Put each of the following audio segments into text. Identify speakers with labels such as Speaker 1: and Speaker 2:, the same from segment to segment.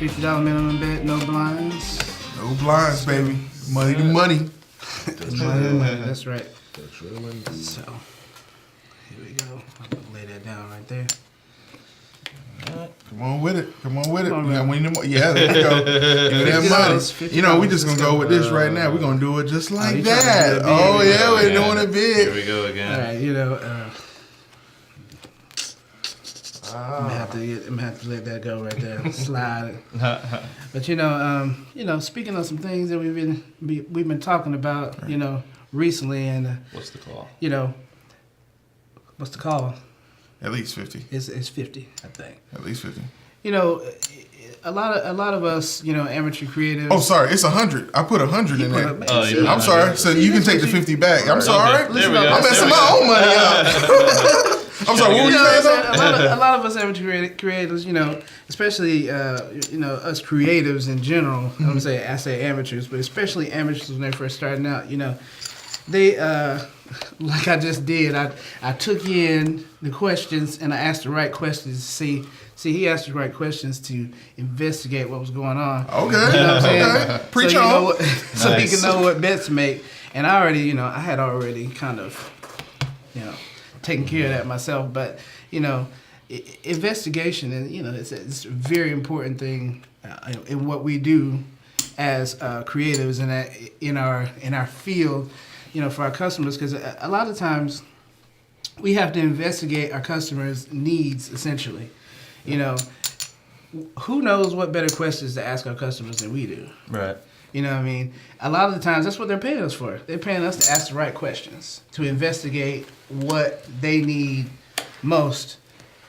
Speaker 1: $50 minimum bet, no blinds.
Speaker 2: No blinds, baby. Money to money.
Speaker 1: Money. That's right.
Speaker 3: That's real indeed.
Speaker 1: So, here we go. I'm going to lay that down right there.
Speaker 2: Come on with it.
Speaker 1: Come on,
Speaker 2: We
Speaker 1: man.
Speaker 2: got winning more. Yeah, there you go. Give me that money.
Speaker 1: $50.
Speaker 2: You know, we just gonna go with this right now. We're gonna do it just like
Speaker 1: you trying to
Speaker 2: that.
Speaker 1: do it big.
Speaker 2: Oh yeah, we're
Speaker 4: Yeah.
Speaker 2: doing it
Speaker 4: Here
Speaker 2: big.
Speaker 4: we go again.
Speaker 1: All right, I'm gonna have to let that go right there. Slide it. But speaking of some things that we've been talking about, recently, and
Speaker 4: What's the call?
Speaker 1: what's the call?
Speaker 2: At least 50.
Speaker 1: It's 50, I think.
Speaker 2: At least 50.
Speaker 1: A lot of us, amateur creatives.
Speaker 2: Oh, sorry, it's 100. I put 100 in there.
Speaker 4: Oh, you
Speaker 2: I'm sorry. So you can take the 50 back. I'm sorry.
Speaker 4: Okay, there we go.
Speaker 2: I'm messing my own money up. I'm sorry. What were you saying? Though?
Speaker 1: A lot of us amateur creators, especially us creatives in general. I say amateurs, but especially amateurs when they're first starting out. They like I just did. I took in the questions and I asked the right questions to see. He asked the right questions to investigate what was going on.
Speaker 2: Okay.
Speaker 1: You know what I'm saying?
Speaker 2: Okay. Preach
Speaker 1: so
Speaker 2: on.
Speaker 1: So he
Speaker 4: Nice.
Speaker 1: can know what bets to make. And I already, I had already kind of, taken care of that myself. But, investigation and, it's a very important thing in what we do as creatives and in our field, for our customers. Because a lot of times we have to investigate our customers' needs, essentially. Who knows what better questions to ask our customers than we do?
Speaker 4: Right.
Speaker 1: You know what I mean? A lot of the times, that's what they're paying us for. They're paying us to ask the right questions, to investigate what they need most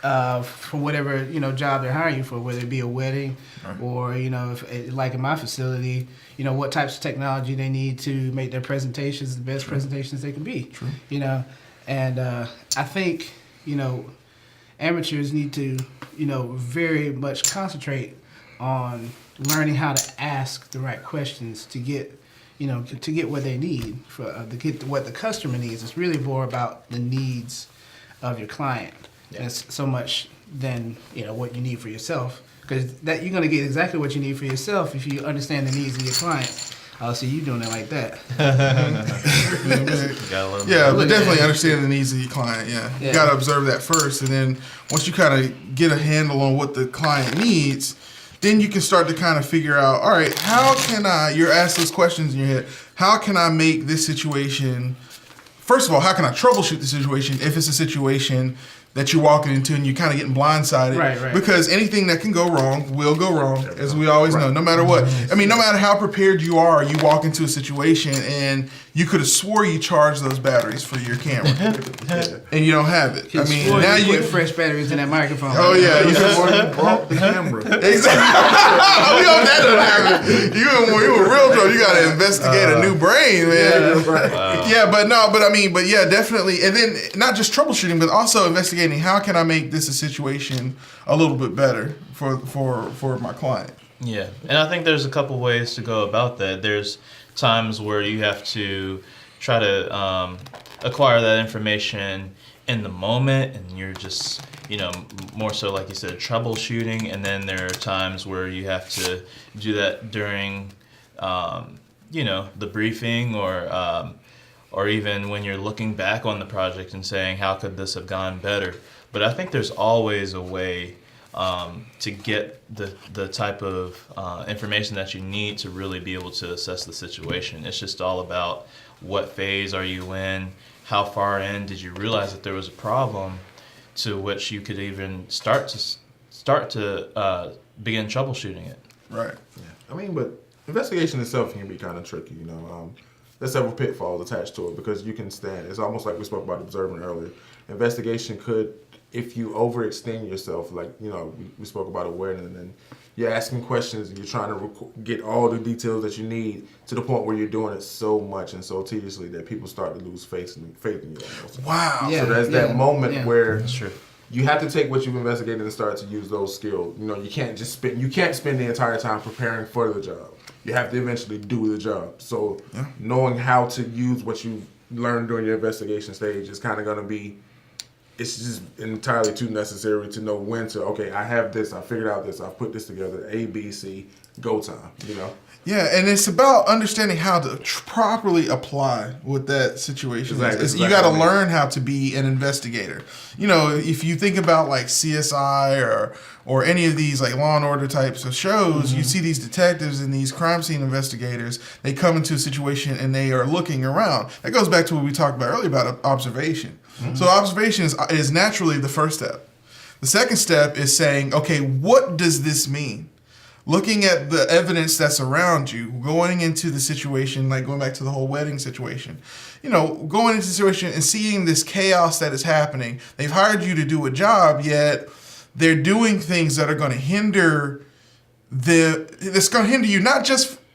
Speaker 1: for whatever, job they're hiring you for, whether it be a wedding or, if, like in my facility, what types of technology they need to make their presentations the best presentations they can be.
Speaker 2: True.
Speaker 1: And I think, amateurs need to, very much concentrate on learning how to ask the right questions to get, to get what they need to get what the customer needs. It's really more about the needs of your client. Yeah. It's so much than what you need for yourself, because that you're gonna get exactly what you need for yourself if you understand the needs of your client. I'll see you doing it like that.
Speaker 2: Yeah, but definitely understanding the needs of your client. Yeah. You got to observe that first, and then once you kind of get a handle on what the client needs, then you can start to kind of figure out, all right, how can you're asked those questions in your head, how can I make this situation, first of all, how can I troubleshoot the situation if it's a situation that you're walking into and you're kind of getting blindsided.
Speaker 1: Right.
Speaker 2: Because anything that can go wrong will go wrong, as we always know, no matter what. I mean, no matter how prepared you are, you walk into a situation and you could have swore you charged those batteries for your camera. And you don't have it. I mean, now you
Speaker 1: put fresh batteries in that microphone.
Speaker 2: Oh, yeah.
Speaker 3: You brought the camera.
Speaker 2: Exactly. We hope that doesn't happen. You a real drone. You got to investigate a new brain, man. Yeah, but yeah, definitely. And then not just troubleshooting, but also investigating how can I make this a situation a little bit better for my client.
Speaker 4: Yeah, and I think there's a couple ways to go about that. There's times where you have to try to acquire that information in the moment, and you're just, more so, like you said, troubleshooting. And then there are times where you have to do that during, the briefing or even when you're looking back on the project and saying, how could this have gone better? But I think there's always a way to get the type of information that you need to really be able to assess the situation. It's just all about what phase are you in, how far in did you realize that there was a problem, to which you could even start to begin troubleshooting it.
Speaker 2: Right.
Speaker 3: Yeah. I mean, but investigation itself can be kind of tricky, There's several pitfalls attached to it because you can stand. It's almost like we spoke about observing earlier. Investigation could, if you overextend yourself, like, we spoke about awareness, and then you're asking questions and you're trying to get all the details that you need to the point where you're doing it so much and so tediously that people start to lose faith in you almost.
Speaker 2: Wow.
Speaker 1: Yeah.
Speaker 3: So there's that moment where
Speaker 4: That's true.
Speaker 3: you have to take what you've investigated and start to use those skills. You can't just spend the entire time preparing for the job. You have to eventually do the job. So knowing how to use what you learned during your investigation stage is kind of going to be it's just entirely too necessary to know when to. Okay, I have this. I figured out this. I put this together. A, B, C. Go time. You know.
Speaker 2: Yeah, and it's about understanding how to properly apply what that situation
Speaker 3: Exactly,
Speaker 2: is. You
Speaker 3: exactly.
Speaker 2: got to learn how to be an investigator. You know, if you think about like CSI or any of these like Law and Order types of shows, you see these detectives and these crime scene investigators. They come into a situation and they are looking around. That goes back to what we talked about earlier about observation. So observation is naturally the first step. The second step is saying, okay, what does this mean? Looking at the evidence that's around you, going into the situation, like going back to the whole wedding situation, you know, going into the situation and seeing this chaos that is happening. They've hired you to do a job, yet they're doing things that are going to hinder that's going to hinder you.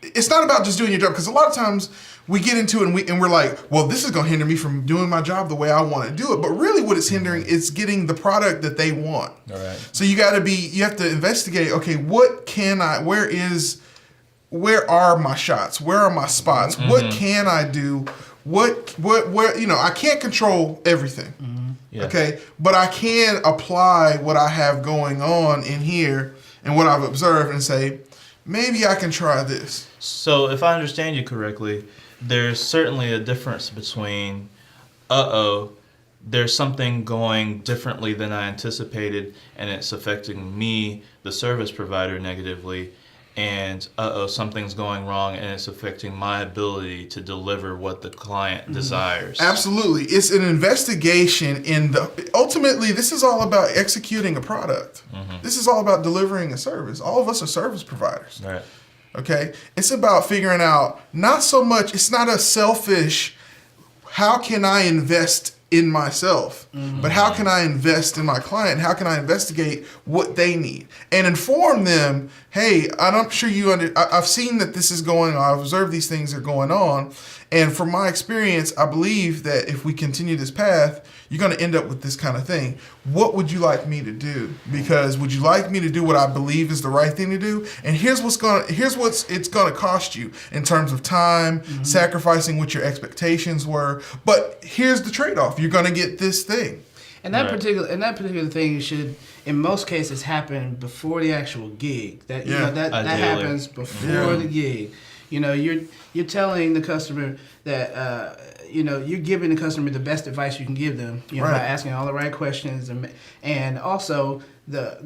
Speaker 2: It's not about just doing your job, because a lot of times we get into it and we're like, well, this is going to hinder me from doing my job the way I want to do it. But really what it's hindering is getting the product that they want.
Speaker 4: All right.
Speaker 2: So you have to investigate, okay, where are my shots? Where are my spots? What can I do? Where, you know, I can't control everything.
Speaker 4: Yeah.
Speaker 2: Okay. But I can apply what I have going on in here and what I've observed and say, maybe I can try this.
Speaker 4: So if I understand you correctly, there's certainly a difference between, there's something going differently than I anticipated, and it's affecting me, the service provider, negatively, and something's going wrong, and it's affecting my ability to deliver what the client desires.
Speaker 2: Absolutely. It's an investigation ultimately, this is all about executing a product. This is all about delivering a service. All of us are service providers.
Speaker 4: Right.
Speaker 2: Okay? It's about figuring out, not so much, it's not a selfish, how can I invest in myself, but how can I invest in my client? How can I investigate what they need and inform them, hey, I'm sure I've seen that this is going on. I've observed these things are going on. And from my experience, I believe that if we continue this path, you're going to end up with this kind of thing. What would you like me to do? Because would you like me to do what I believe is the right thing to do? And here's what's it's going to cost you in terms of time, sacrificing what your expectations were. But here's the trade-off. You're going to get this thing.
Speaker 1: And that
Speaker 4: Right.
Speaker 1: particular thing should, in most cases, happen before the actual gig. That you
Speaker 2: Yeah.
Speaker 1: know, that
Speaker 4: Ideally.
Speaker 1: happens before the gig. You know, you're telling the customer that you're giving the customer the best advice you can give them. You know,
Speaker 2: Right.
Speaker 1: by asking all the right questions and also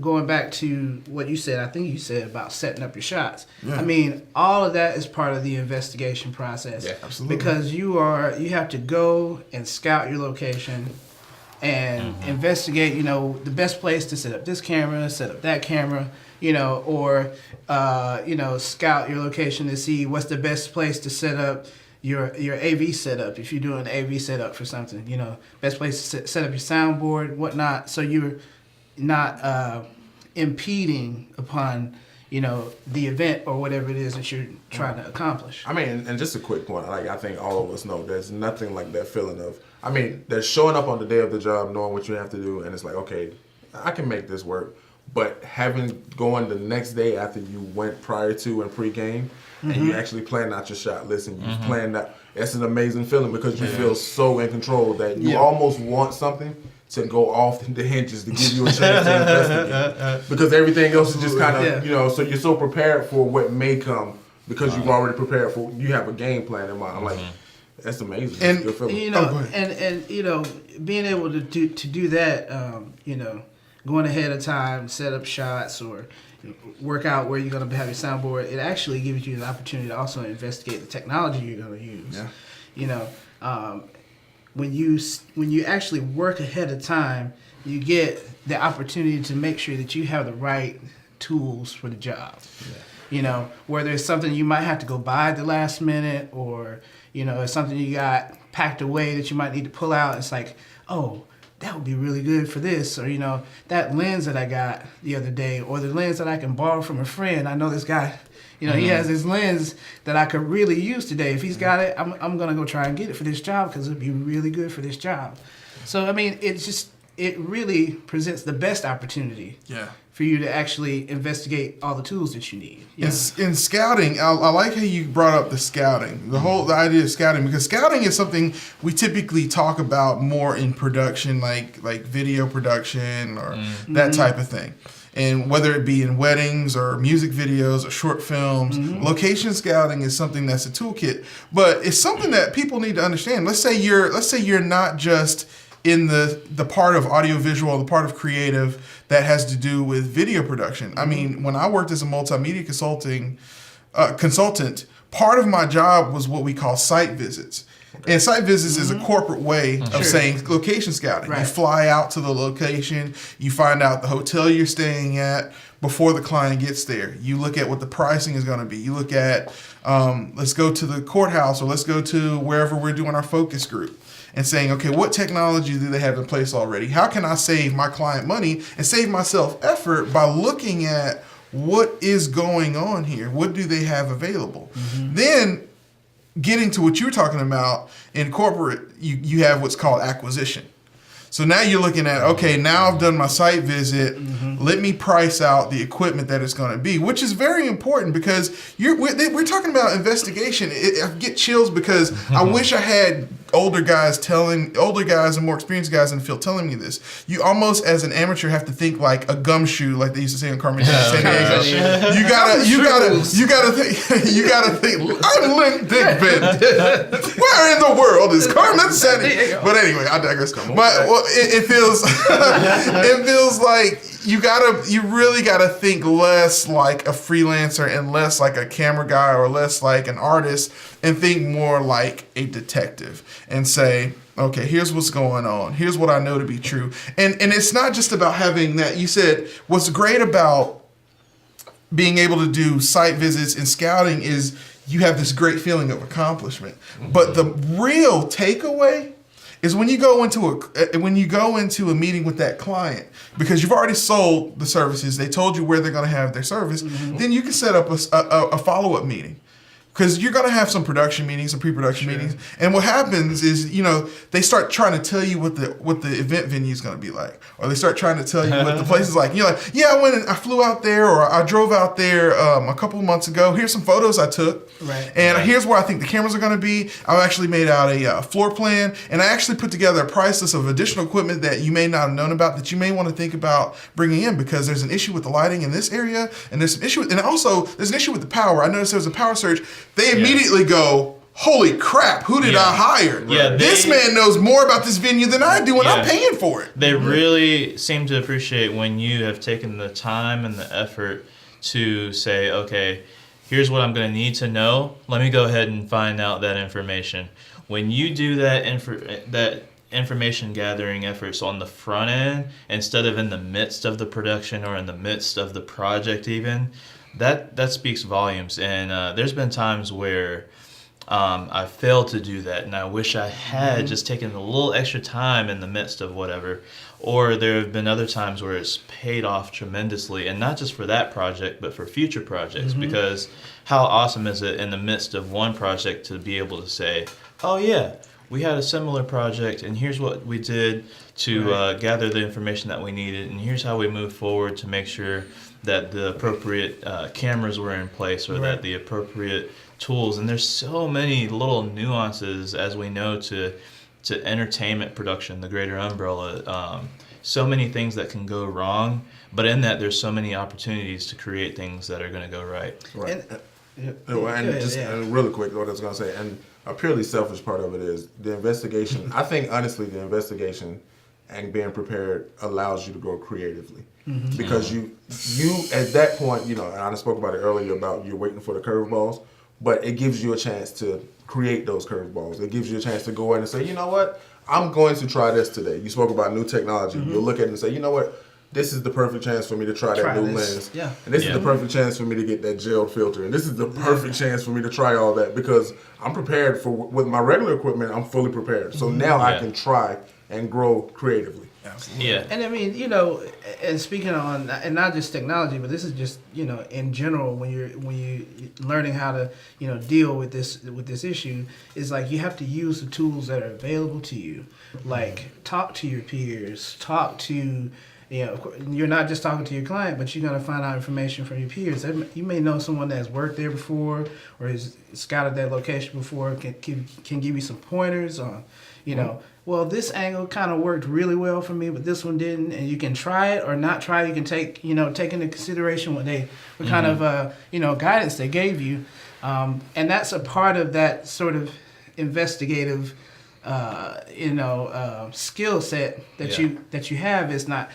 Speaker 1: going back to what you said. I think you said about setting up your shots.
Speaker 2: Yeah.
Speaker 1: I mean, all of that is part of the investigation process.
Speaker 3: Yeah,
Speaker 2: absolutely.
Speaker 1: Because you have to go and scout your location and investigate, you know, the best place to set up this camera, set up that camera, you know, or, scout your location to see what's the best place to set up your AV setup. If you're doing an AV setup for something, you know, best place to set up your soundboard, whatnot. So you're not impeding upon, you know, the event or whatever it is that you're trying to accomplish.
Speaker 3: I mean, and just a quick point, like I think all of us know, there's nothing like that feeling of, I mean, there's showing up on the day of the job, knowing what you have to do, and it's like, okay, I can make this work. But going the next day after you went prior to and pre-game, and you actually planned out your shot list, and you planned out, it's an amazing feeling because you feel so in control that you almost want something to go off the hinges to give you a chance to investigate. Because everything else is just kind of, you know, so you're so prepared for what may come because you've already prepared for, you have a game plan in mind. I'm like, that's amazing.
Speaker 2: And,
Speaker 3: It's a good feeling.
Speaker 1: You know,
Speaker 2: go ahead.
Speaker 1: and you know, being able to do that, you know, going ahead of time, set up shots or work out where you're going to have your soundboard, it actually gives you the opportunity to also investigate the technology you're going to use.
Speaker 2: Yeah.
Speaker 1: You know, when you actually work ahead of time, you get the opportunity to make sure that you have the right tools for the job. Yeah. You know, whether it's something you might have to go buy at the last minute, or you know, it's something you got packed away that you might need to pull out. It's like, oh, that would be really good for this, or you know, that lens that I got the other day, or the lens that I can borrow from a friend. I know this guy, you know, he has this lens that I could really use today. If he's got it, I'm gonna go try and get it for this job because it'd be really good for this job. So I mean, it's just it really presents the best opportunity
Speaker 2: Yeah.
Speaker 1: for you to actually investigate all the tools that you need. Yeah.
Speaker 2: In scouting, I like how you brought up the scouting, the idea of scouting, because scouting is something we typically talk about more in production, like video production or that type of thing. And whether it be in weddings or music videos or short films, location scouting is something that's a toolkit. But it's something that people need to understand. Let's say you're not just in the part of audiovisual, the part of creative that has to do with video production. I mean, when I worked as a multimedia consultant, part of my job was what we call site visits. And site visits is a corporate way of saying location scouting.
Speaker 1: Right.
Speaker 2: You fly out to the location, you find out the hotel you're staying at before the client gets there. You look at what the pricing is going to be. You look at, let's go to the courthouse or let's go to wherever we're doing our focus group. And saying, okay, what technology do they have in place already? How can I save my client money and save myself effort by looking at what is going on here? What do they have available? Then getting to what you're talking about in corporate, you have what's called acquisition. So now you're looking at, okay, now I've done my site visit. Let me price out the equipment that it's going to be, which is very important because we're talking about investigation. I get chills because I wish I had older guys and more experienced guys in the field telling me this. You almost, as an amateur, have to think like a gumshoe, like they used to say in Carmen San Diego. You gotta think. I'm Lynn Dickman. Where in the world is Carmen San Diego? But anyway, I digress. It feels like you really gotta think less like a freelancer and less like a camera guy or less like an artist and think more like a detective and say, okay, here's what's going on. Here's what I know to be true. And it's not just about having that. You said what's great about being able to do site visits and scouting is you have this great feeling of accomplishment. But the real takeaway is when you go into a meeting with that client, because you've already sold the services, they told you where they're going to have their service, then you can set up a follow-up meeting. Because you're going to have some production meetings, some pre-production meetings. And what happens is, they start trying to tell you what the event venue is going to be like. Or they start trying to tell you what the place is like. And you're like, yeah, I flew out there or I drove out there a couple of months ago. Here's some photos I took.
Speaker 1: Right.
Speaker 2: And here's where I think the cameras are going to be. I actually made out a floor plan. And I actually put together a price list of additional equipment that you may not have known about that you may want to think about bringing in because there's an issue with the lighting in this area. And there's an issue with the power. I noticed there was a power surge. They immediately go, holy crap, who did I hire?
Speaker 4: Yeah,
Speaker 2: this man knows more about this venue than I do, and I'm paying for it.
Speaker 4: They really seem to appreciate when you have taken the time and the effort to say, okay, here's what I'm going to need to know. Let me go ahead and find out that information. When you do that information gathering efforts on the front end, instead of in the midst of the production or in the midst of the project even, that speaks volumes. And there's been times where I failed to do that, and I wish I had just taken a little extra time in the midst of whatever. Or there have been other times where it's paid off tremendously, and not just for that project, but for future projects. Because how awesome is it in the midst of one project to be able to say, oh yeah, we had a similar project, and here's what we did to gather the information that we needed, and here's how we moved forward to make sure that the appropriate cameras were in place or that the appropriate tools. And there's so many little nuances, as we know, to entertainment production, the greater umbrella. So many things that can go wrong, but in that there's so many opportunities to create things that are going to go right.
Speaker 3: Right. And really quick, what I was going to say, and a purely selfish part of it is the investigation. I think, honestly, the investigation and being prepared allows you to grow creatively. Because you at that point, and I spoke about it earlier about you're waiting for the curveballs, but it gives you a chance to create those curveballs. It gives you a chance to go in and say, you know what, I'm going to try this today. You spoke about new technology. You'll look at it and say, you know what, this is the perfect chance for me to try that new lens.
Speaker 1: Yeah.
Speaker 3: And this is the perfect chance for me to get that gel filter. And this is the perfect chance for me to try all that because I'm prepared with my regular equipment, I'm fully prepared. So now I can try and grow creatively.
Speaker 2: Absolutely.
Speaker 4: Yeah.
Speaker 1: And I mean, and speaking on, and not just technology, but this is just, in general, when you're learning how to, deal with this issue, is like you have to use the tools that are available to you. Like talk to your peers, talk to, you're not just talking to your client, but you're going to find out information from your peers. You may know someone that's worked there before or has scouted that location before, can give you some pointers on, well, this angle kind of worked really well for me, but this one didn't. And you can try it or not try it. You can take into consideration what kind of, guidance they gave you. And that's a part of that sort of investigative, skill set that you have is not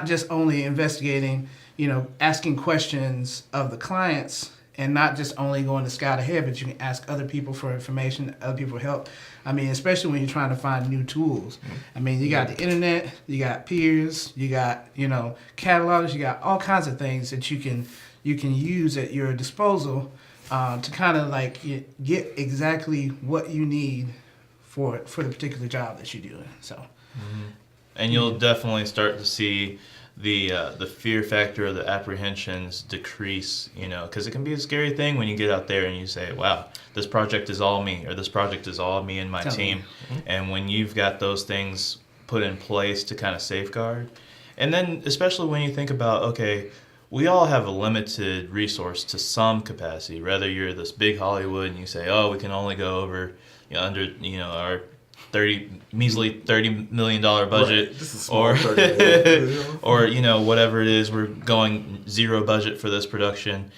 Speaker 1: just only investigating, asking questions of the clients and not just only going to scout ahead, but you can ask other people for information, other people for help. I mean, especially when you're trying to find new tools. I mean, you got the internet, you got peers, you got, catalogs, you got all kinds of things that you can use at your disposal to kind of like get exactly what you need for the particular job that you're doing. So,
Speaker 4: and you'll definitely start to see the fear factor or the apprehensions decrease, because it can be a scary thing when you get out there and you say, wow, this project is all me, or this project is all me and my team. And when you've got those things put in place to kind of safeguard, and then especially when you think about, okay, we all have a limited resource to some capacity, whether you're this big Hollywood and you say, oh, we can only go over under our measly $30 million budget,
Speaker 3: right. This is small,
Speaker 4: or
Speaker 3: 30
Speaker 4: or whatever it is, we're going zero budget for this production.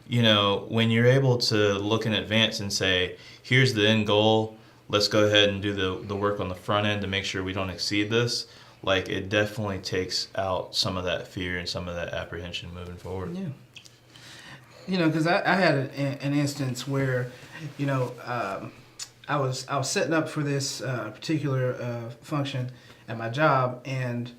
Speaker 4: When you're able to look in advance and say, here's the end goal, let's go ahead and do the work on the front end to make sure we don't exceed this. Like, it definitely takes out some of that fear and some of that apprehension moving forward.
Speaker 1: Yeah. Because I had an instance where, I was setting up for this particular function at my job, and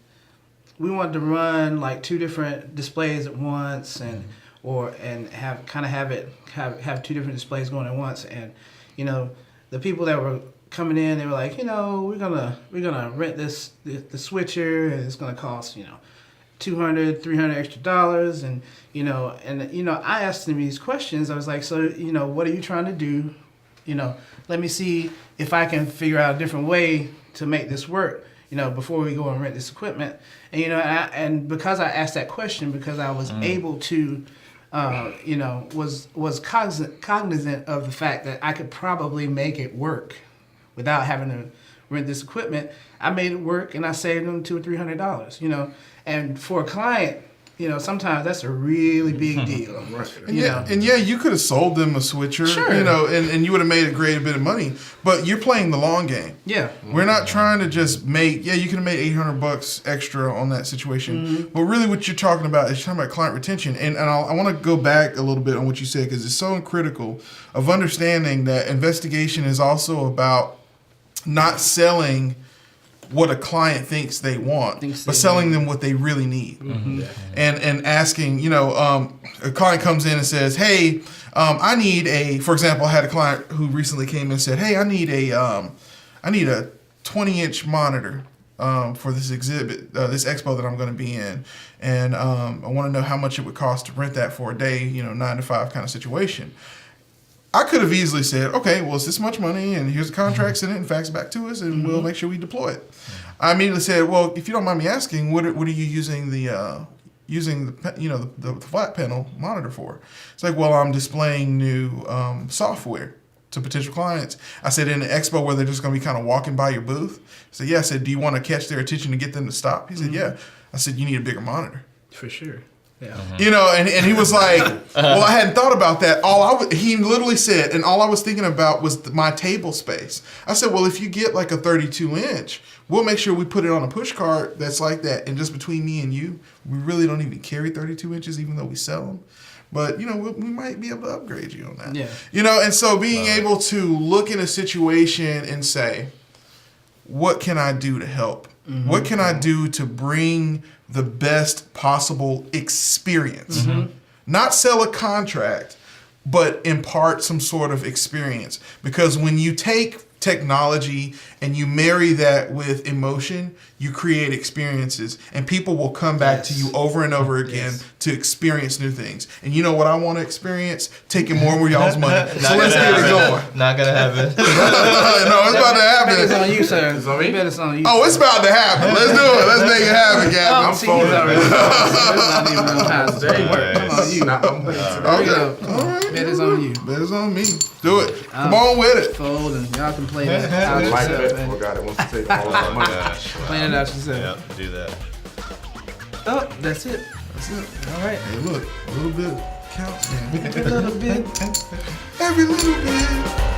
Speaker 1: we wanted to run like 2 different displays at once, and have 2 different displays going at once, and the people that were coming in, they were like, we're gonna rent the switcher, and it's gonna cost $200, $300 extra dollars, and I asked them these questions. I was like, so what are you trying to do? Let me see if I can figure out a different way to make this work, before we go and rent this equipment. And, and because I asked that question, because I was able to, was cognizant of the fact that I could probably make it work without having to rent this equipment, I made it work, and I saved them $200 or $300, And for a client, sometimes that's a really big deal.
Speaker 2: Right. And you could have sold them a switcher,
Speaker 1: sure.
Speaker 2: And you would have made a great bit of money. But you're playing the long game.
Speaker 1: Yeah.
Speaker 2: We're not trying to just make, you could have made $800 extra on that situation. But really what you're talking about is you're talking about client retention. And I want to go back a little bit on what you said, because it's so critical of understanding that investigation is also about not selling what a client thinks they want, but selling them what they really need. And asking, a client comes in and says, hey, I need for example, I had a client who recently came and said, hey, I need a 20-inch monitor for this exhibit, this expo that I'm going to be in. And I want to know how much it would cost to rent that for a day, 9 to 5 kind of situation. I could have easily said, okay, well, it's this much money, and here's the contract, send it and fax it back to us, and we'll make sure we deploy it. I immediately said, well, if you don't mind me asking, what are you using the flat panel monitor for? It's like, well, I'm displaying new software to potential clients. I said, in an expo where they're just going to be kind of walking by your booth. I said, yeah. I said, do you want to catch their attention to get them to stop? He said, yeah. I said, you need a bigger monitor.
Speaker 1: For sure. Yeah.
Speaker 2: And he was like, well, I hadn't thought about that. He literally said, and all I was thinking about was my table space. I said, well, if you get like a 32-inch, we'll make sure we put it on a push cart that's like that. And just between me and you, we really don't even carry 32 inches, even though we sell them. But, we might be able to upgrade you on that.
Speaker 1: Yeah.
Speaker 2: And so being able to look in a situation and say, what can I do to help? What can I do to bring the best possible experience? Not sell a contract, but impart some sort of experience. Because when you take technology and you marry that with emotion, you create experiences, and people will come back to you over and over again to experience new things. And you know what I want to experience? Taking more of y'all's money. So let's get it going.
Speaker 4: Not gonna happen.
Speaker 2: No, it's about to
Speaker 1: Bet it's
Speaker 2: happen.
Speaker 1: on you, sir.
Speaker 3: It's on me?
Speaker 1: Bet it's on you.
Speaker 2: Oh, it's about to happen. Let's do it. Let's make it happen,
Speaker 1: Oh,
Speaker 2: Gavin.
Speaker 1: see, he's already. That's not even on time.
Speaker 3: There you go.
Speaker 1: Come on, you.
Speaker 3: Nah, I'm waiting.
Speaker 1: There you go.
Speaker 2: All right.
Speaker 1: Bet it's on you.
Speaker 2: Bet it's on me. Do it. Come on with it.
Speaker 1: Fold and y'all can play that out
Speaker 3: Like
Speaker 1: yourself.
Speaker 3: that.
Speaker 1: Man.
Speaker 3: Got it. Wants to take all of my money.
Speaker 4: Gosh, wow.
Speaker 1: Plan it out yourself.
Speaker 4: Yep, do that.
Speaker 1: Oh, that's it.
Speaker 2: That's it.
Speaker 1: All right.
Speaker 2: Hey, look. A little bit counts, man.
Speaker 1: A little bit.
Speaker 2: Every little bit.